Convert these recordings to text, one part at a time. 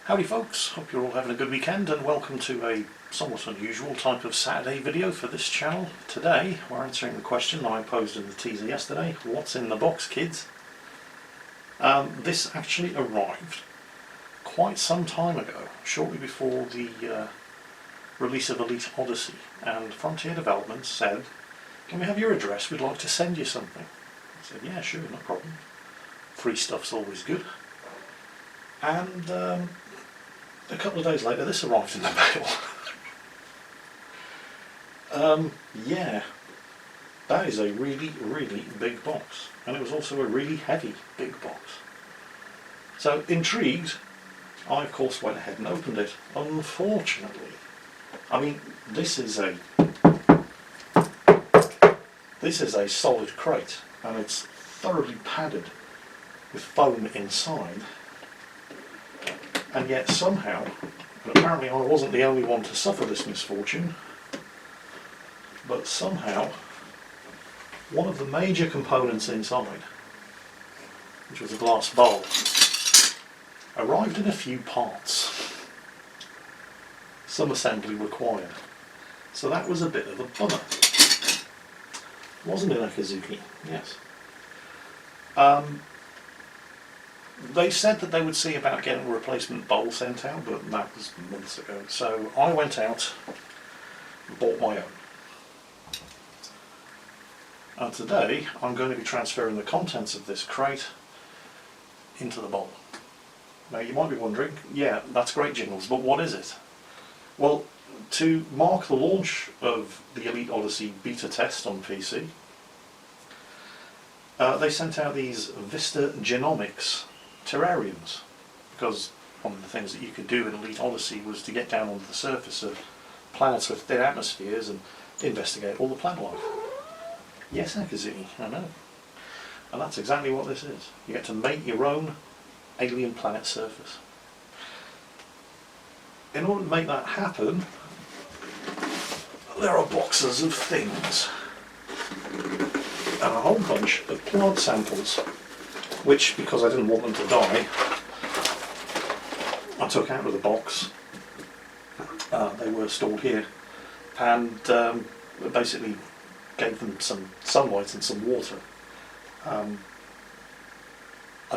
Howdy folks, hope you're all having a good weekend and welcome to a somewhat unusual type of Saturday video for this channel. Today we're answering the question I posed in the teaser yesterday, what's in the box kids? This actually arrived quite some time ago, shortly before the release of Elite Odyssey, and Frontier Development said, can we have your address, we'd like to send you something. I said, yeah sure, no problem. Free stuff's always good. And a couple of days later this arrived in the mail. Yeah, that is a really big box, and it was also a really heavy big box. So intrigued, I of course went ahead and opened it. Unfortunately, I mean this is a solid crate and it's thoroughly padded with foam inside. And yet somehow, and apparently I wasn't the only one to suffer this misfortune, but somehow one of the major components inside, which was a glass bowl, arrived in a few parts. Some assembly required. So that was a bit of a bummer. Wasn't it, Akazuki? Yes. They said that they would see about getting a replacement bowl sent out, but that was months ago. So I went out and bought my own. And today I'm going to be transferring the contents of this crate into the bowl. Now you might be wondering, yeah, that's great Jingles, but what is it? Well, to mark the launch of the Elite Odyssey beta test on PC, they sent out these Vista Genomics terrariums, because one of the things that you could do in Elite Odyssey was to get down onto the surface of planets with thin atmospheres and investigate all the plant life. Yes, Akazuki, I know. And that's exactly what this is. You get to make your own alien planet surface. In order to make that happen, there are boxes of things and a whole bunch of plant samples, which, because I didn't want them to die, I took out of the box. They were stored here, and basically gave them some sunlight and some water. I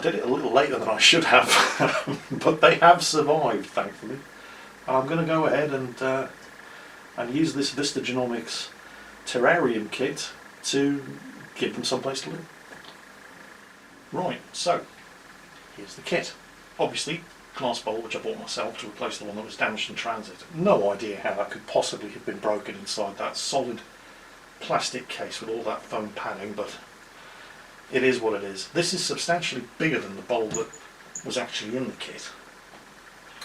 did it a little later than I should have, but they have survived, thankfully. I'm going to go ahead and use this Vista Genomics terrarium kit to give them someplace to live. Right, so here's the kit. Obviously, glass bowl which I bought myself to replace the one that was damaged in transit. No idea how that could possibly have been broken inside that solid plastic case with all that foam padding, but it is what it is. This is substantially bigger than the bowl that was actually in the kit.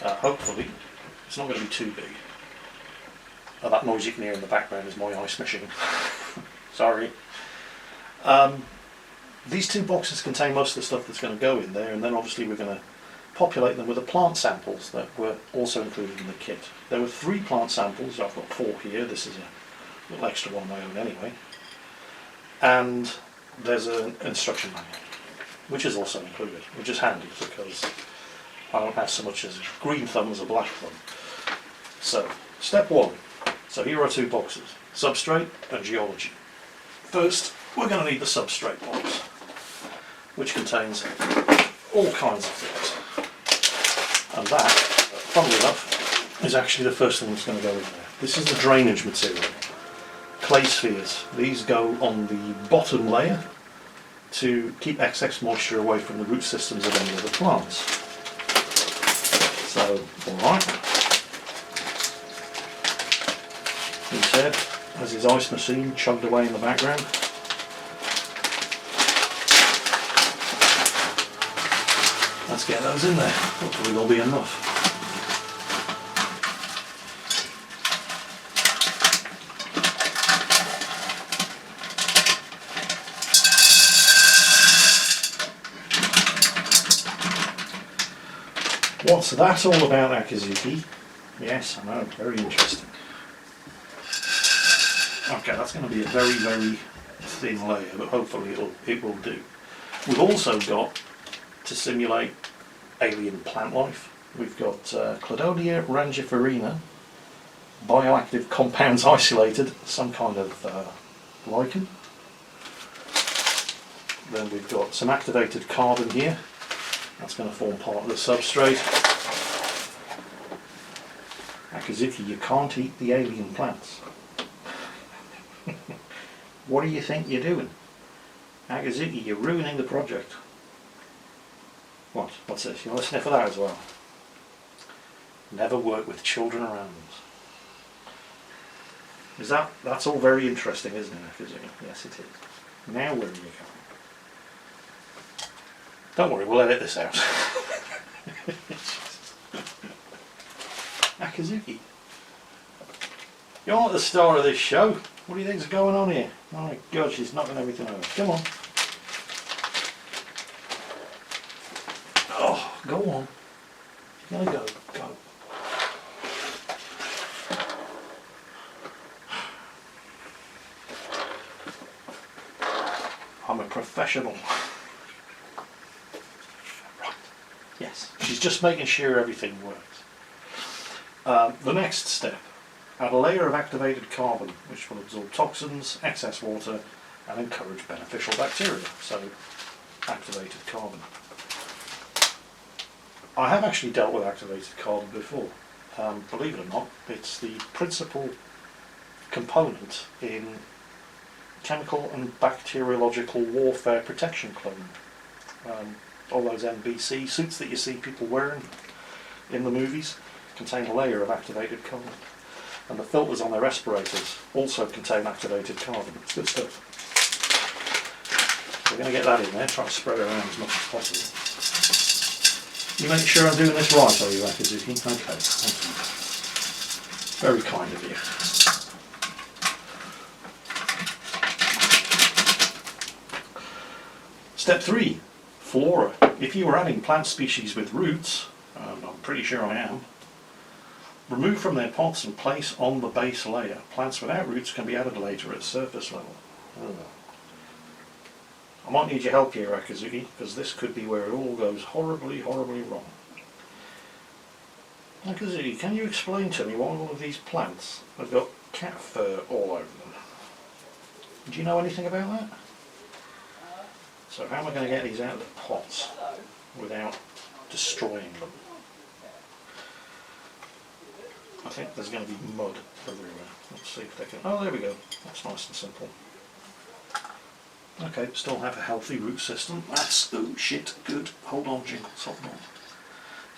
Hopefully, it's not going to be too big. Oh, that noise you can hear in the background is my ice machine. Sorry. These two boxes contain most of the stuff that's going to go in there, and then obviously we're going to populate them with the plant samples that were also included in the kit. There were 3 plant samples, I've got 4 here, this is a little extra one of my own anyway. And there's an instruction manual, which is also included, which is handy because I don't have so much as a green thumb as a black thumb. So, step 1. So here are 2 boxes, Substrate and Geology. First, we're going to need the Substrate box, which contains all kinds of things. And that, funnily enough, is actually the first thing that's going to go in there. This is the drainage material. Clay spheres. These go on the bottom layer to keep excess moisture away from the root systems of any of the plants. So, alright. Instead, as his ice machine chugged away in the background. Let's get those in there. Hopefully there'll be enough. What's that all about, Akazuki? Yes, I know, very interesting. Okay, that's going to be a very thin layer, but hopefully it will do. We've also got to simulate alien plant life. We've got Cladonia rangiferina, bioactive compounds isolated, some kind of lichen. Then we've got some activated carbon here. That's going to form part of the substrate. Akazuki, you can't eat the alien plants. What do you think you're doing? Akazuki, you're ruining the project. What? What's this? You want to sniff of that as well? Never work with children around. That's all very interesting, isn't it, Akazuki? Yes, it is. Now where are you going? Don't worry, we'll edit this out. Akazuki, you're not the star of this show. What do you think's going on here? Oh my God, she's knocking everything over. Come on. Oh, go on. You're gonna go. Go. I'm a professional. Right. Yes. She's just making sure everything works. The next step, add a layer of activated carbon which will absorb toxins, excess water and encourage beneficial bacteria, so activated carbon. I have actually dealt with activated carbon before. Believe it or not, it's the principal component in chemical and bacteriological warfare protection clothing. All those NBC suits that you see people wearing in the movies contain a layer of activated carbon, and the filters on their respirators also contain activated carbon. It's good stuff. We're going to get that in there, try to spread it around as much as possible. You make sure I'm doing this right, are you, Akazuki? Okay, thank you. Very kind of you. Step 3, flora. If you were adding plant species with roots, I'm pretty sure I am, remove from their pots and place on the base layer. Plants without roots can be added later at surface level. I might need your help here, Akazuki, because this could be where it all goes horribly, horribly wrong. Akazuki, can you explain to me why all of these plants have got cat fur all over them? Do you know anything about that? So how am I going to get these out of the pots without destroying them? I think there's going to be mud everywhere. Let's see if they can... Oh, there we go. That's nice and simple. Okay, still have a healthy root system. That's... oh shit, good. Hold on, Jingles, hold on.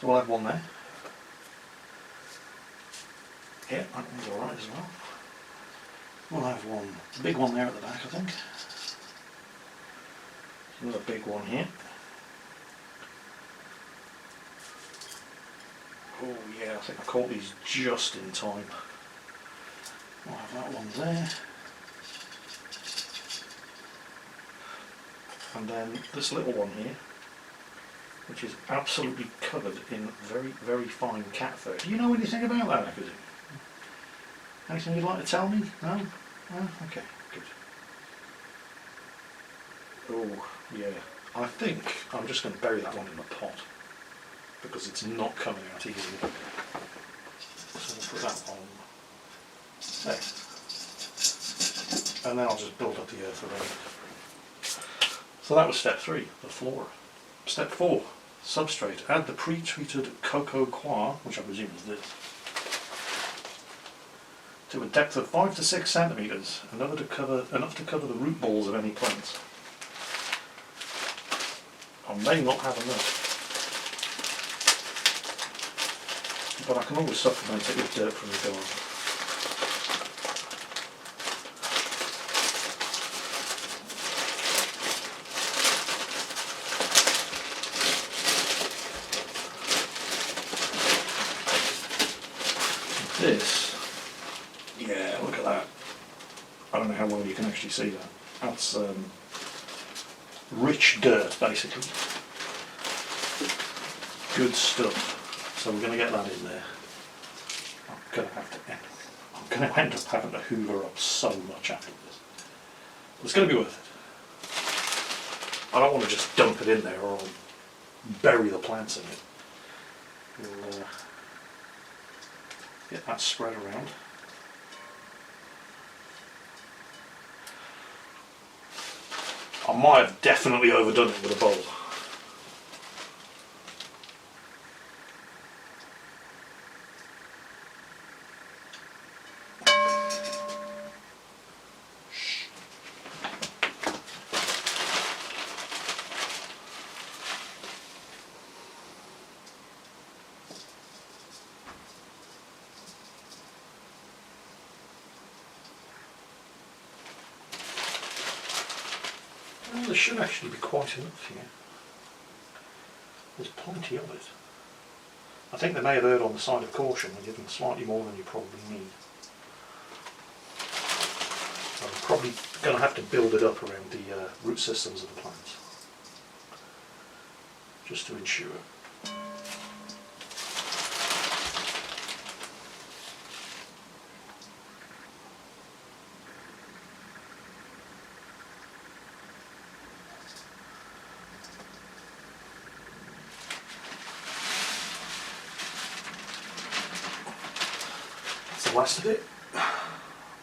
So we'll have one there. Yeah, that one's alright as well. We'll have one, a big one there at the back, I think. Another big one here. Oh yeah, I think I caught these just in time. I'll have that one there. And then this little one here, which is absolutely covered in very, very fine cat fur. Do you know anything about that, Akazuki? Anything you'd like to tell me? No? No? Okay, good. Oh, yeah. I think I'm just going to bury that one in the pot, because it's not coming out easily. So we'll put that on there. And then I'll just build up the earth around it. So that was step 3, the flora. Step 4, substrate. Add the pre-treated cocoa coir, which I presume is this, to a depth of 5 to 6 centimetres, enough to cover the root balls of any plants. I may not have enough, but I can always supplement it with dirt from the garden. This, yeah, look at that. I don't know how well you can actually see that. That's rich dirt, basically. Good stuff. So we're going to get that in there. I'm going to end up having to hoover up so much after this. But it's going to be worth it. I don't want to just dump it in there or I'll bury the plants in it. We'll get that spread around. I might have definitely overdone it with a bowl. Well, there should actually be quite enough here. There's plenty of it. I think they may have erred on the side of caution and given slightly more than you probably need. I'm probably going to have to build it up around the root systems of the plants, just to ensure. That's the last of it.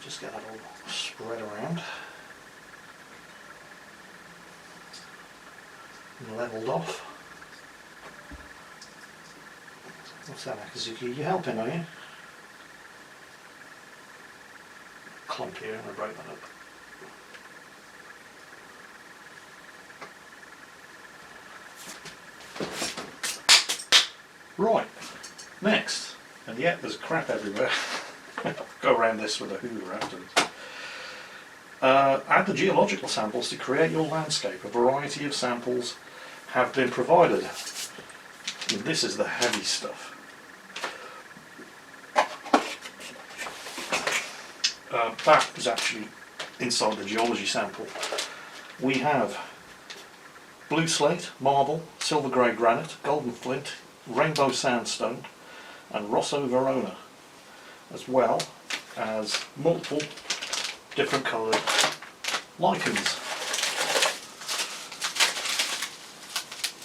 Just get that all spread around and levelled off. What's that, Akazuki? You helping, are you? Clump here, I'm going to break that up. Right, next, and yet there's crap everywhere. Go around this with a hoover afterwards. Add the geological samples to create your landscape. A variety of samples have been provided. And this is the heavy stuff. That is actually inside the geology sample. We have blue slate, marble, silver grey granite, golden flint, rainbow sandstone and Rosso Verona, as well as multiple different coloured lichens.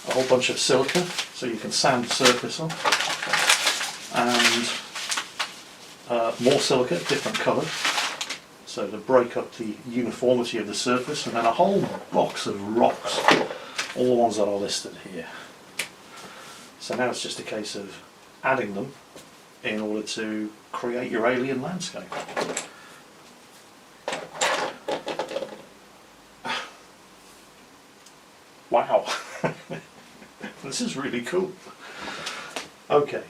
A whole bunch of silica so you can sand the surface on, and more silica, different coloured, so to break up the uniformity of the surface, and then a whole box of rocks, all the ones that are listed here. So now it's just a case of adding them in order to create your alien landscape. Wow, this is really cool. Okay.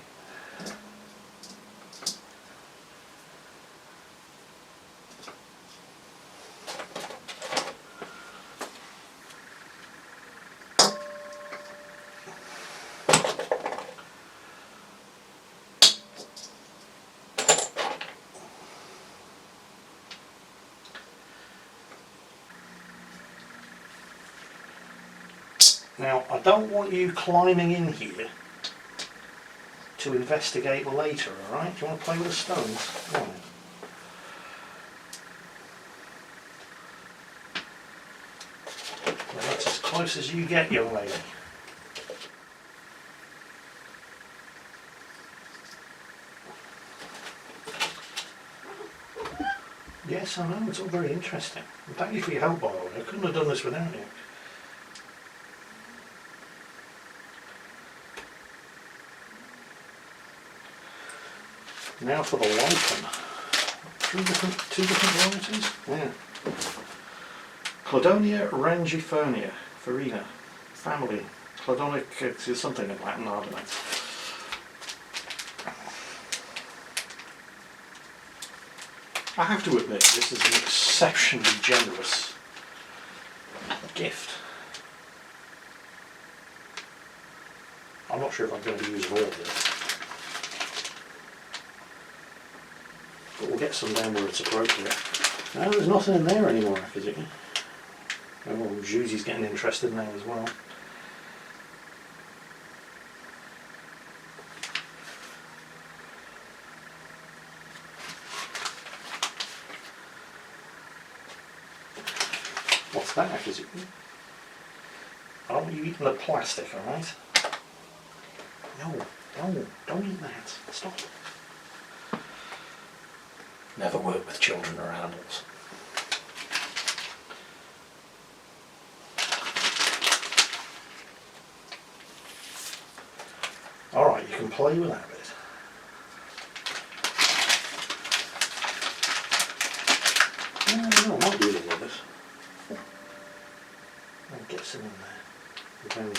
Now, I don't want you climbing in here to investigate later, alright? Do you want to play with the stones? Go on then. Well, that's as close as you get, young lady. Yes, I know, it's all very interesting. And thank you for your help, by the way. I couldn't have done this without you. Now for the lichen. Two different varieties? Yeah. Cladonia rangifernia, farina, family, cladonic, something in Latin, I don't know. I have to admit, this is an exceptionally generous gift. I'm not sure if I'm going to use all of this. But we'll get some down where it's appropriate. No, there's nothing in there anymore, is it? Oh, Jeezy's getting interested now as well. What's that, is it? I don't want you eating the plastic, alright? No, Oh, don't eat that. Stop. Never work with children or animals. Alright, you can play with that bit. I might do a little of it. I'll get some in there. Around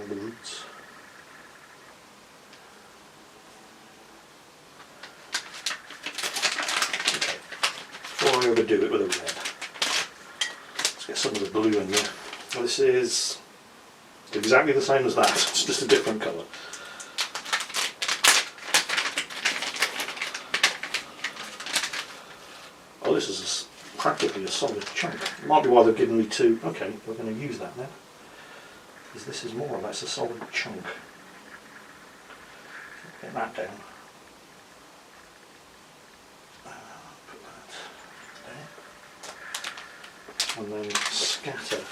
the roots. Okay. Before I overdo it with a red, let's get some of the blue in there. Well, this is exactly the same as that, it's just a different colour. Oh, this is practically a solid chunk. Might be why they've given me two. Okay, we're going to use that now, because this is more or less a solid chunk. Get that down. Put that there. And then scatter.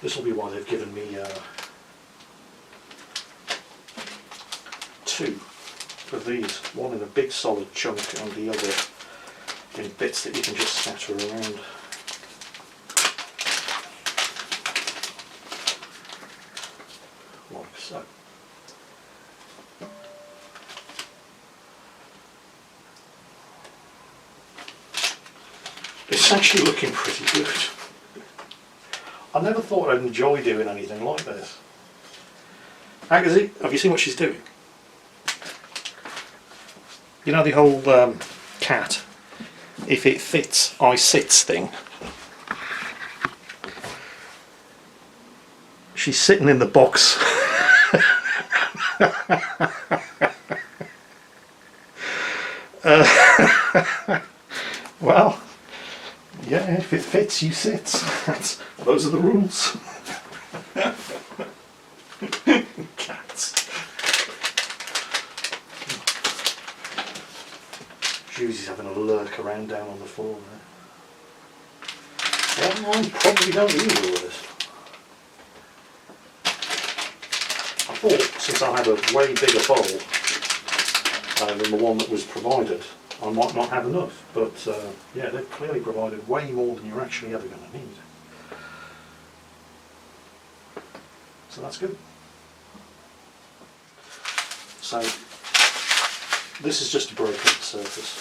This will be why they've given me two of these. One in a big solid chunk and the other in bits that you can just scatter around. Like so. It's actually looking pretty good. I never thought I'd enjoy doing anything like this. Agassi, have you seen what she's doing? You know the whole cat, if it fits, I sits thing? She's sitting in the box. Well, yeah, if it fits, you sit. Those are the rules. Cats. Jeezy's having a lurk around down on the floor there. Well, I probably don't need all of this. I thought, since I had a way bigger bowl than the one that was provided, I might not have enough, but yeah, they've clearly provided way more than you're actually ever going to need. So that's good. So this is just to break up the surface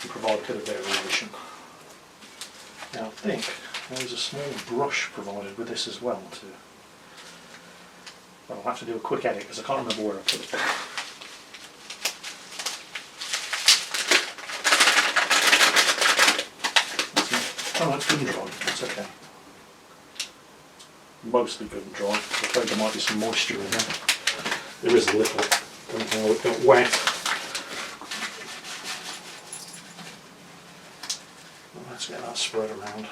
and provide a bit of variation. Now I think there is a small brush provided with this as well too. But I'll have to do a quick edit because I can't remember where I put it. Oh, it's good and dry, that's okay. Mostly good and dry. I'm afraid there might be some moisture in there. There is a little. Don't know how it got wet. Well, let's get that spread around.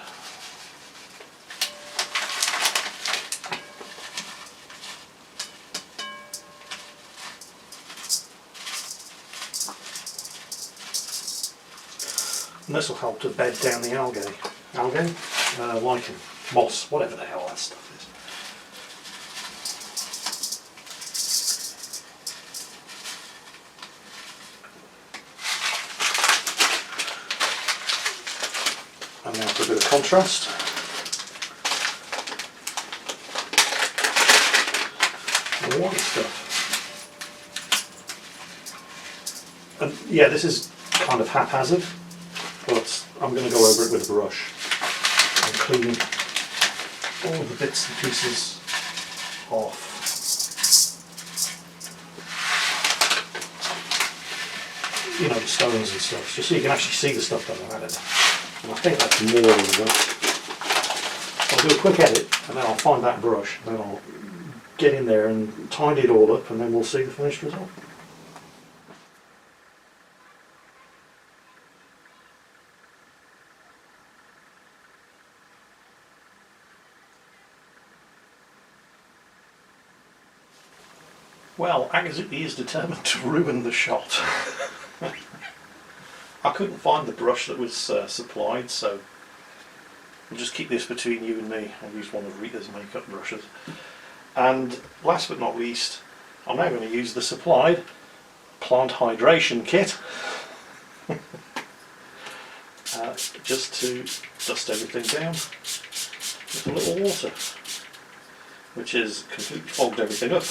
And this will help to bed down the algae. Algae? Lichen. Moss. Whatever the hell that stuff is. And now for a bit of contrast. The white stuff. And yeah, this is kind of haphazard, but I'm going to go over it with a brush and clean all the bits and pieces off. You know, the stones and stuff, just so you can actually see the stuff that I've added. And I think that's more than enough. I'll do a quick edit and then I'll find that brush and then I'll get in there and tidy it all up and then we'll see the finished result. Well, Agassi is determined to ruin the shot. I couldn't find the brush that was supplied, so We'll just keep this between you and me. I'll use one of Rita's makeup brushes. And last but not least, I'm now going to use the supplied plant hydration kit just to dust everything down with a little water, which has completely fogged everything up.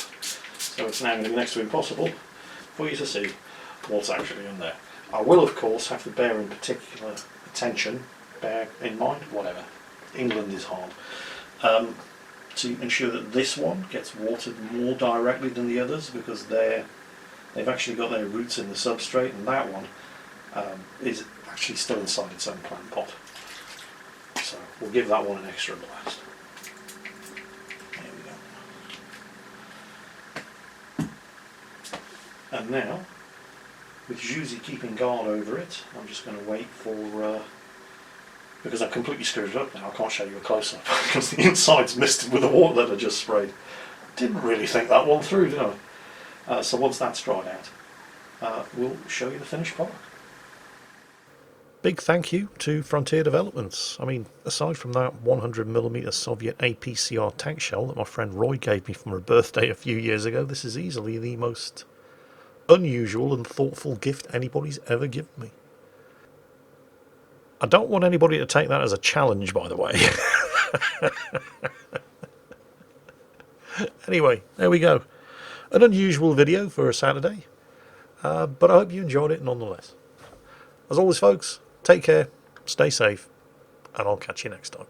So it's now going to be next to impossible for you to see what's actually in there. I will of course have to bear in particular attention, bear in mind, whatever, England is hard, to ensure that this one gets watered more directly than the others, because they've actually got their roots in the substrate, and that one is actually still inside its own plant pot. So we'll give that one an extra blast. There we go. And now, with Jeezy keeping guard over it, I'm just going to wait for, because I've completely screwed it up now, I can't show you a close-up, because the inside's misted with the water that I just sprayed. Didn't really think that one through, did I? So once that's dried out, we'll show you the finished product. Big thank you to Frontier Developments. I mean, aside from that 100mm Soviet APCR tank shell that my friend Roy gave me for my birthday a few years ago, this is easily the most unusual and thoughtful gift anybody's ever given me. I don't want anybody to take that as a challenge, by the way. Anyway, there we go. An unusual video for a Saturday, but I hope you enjoyed it nonetheless. As always, folks, take care, stay safe, and I'll catch you next time.